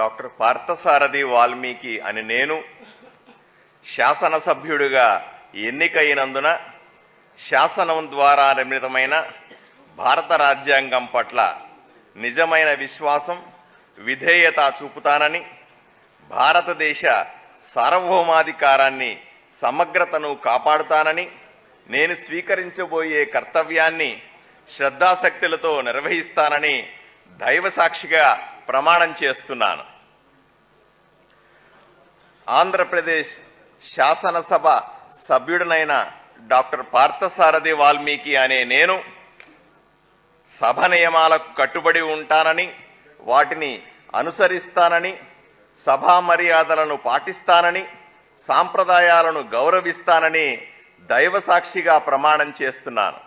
Doctor Parthasarathi Valmiki అని నేను శాసనసభ్యుడిగా ఎన్నికైనందున శాసనం ద్వారా నిర్మితమైన భారత రాజ్యాంగం పట్ల నిజమైన విశ్వాసం, విధేయత చూపుతానని, భారతదేశ సార్వభౌమాధికారాన్ని, సమగ్రతను కాపాడుతానని, నేను స్వీకరించబోయే కర్తవ్యాన్ని శ్రద్ధాశక్తులతో నిర్వహిస్తానని దైవసాక్షిగా ప్రమాణం చేస్తున్నాను. ఆంధ్రప్రదేశ్ శాసనసభ సభ్యుడినైన డాక్టర్ పార్థసారథి వాల్మీకి అనే నేను సభ నియమాలకు కట్టుబడి ఉంటానని, వాటిని అనుసరిస్తానని, సభా మర్యాదలను పాటిస్తానని, సాంప్రదాయాలను గౌరవిస్తానని దైవసాక్షిగా ప్రమాణం చేస్తున్నాను.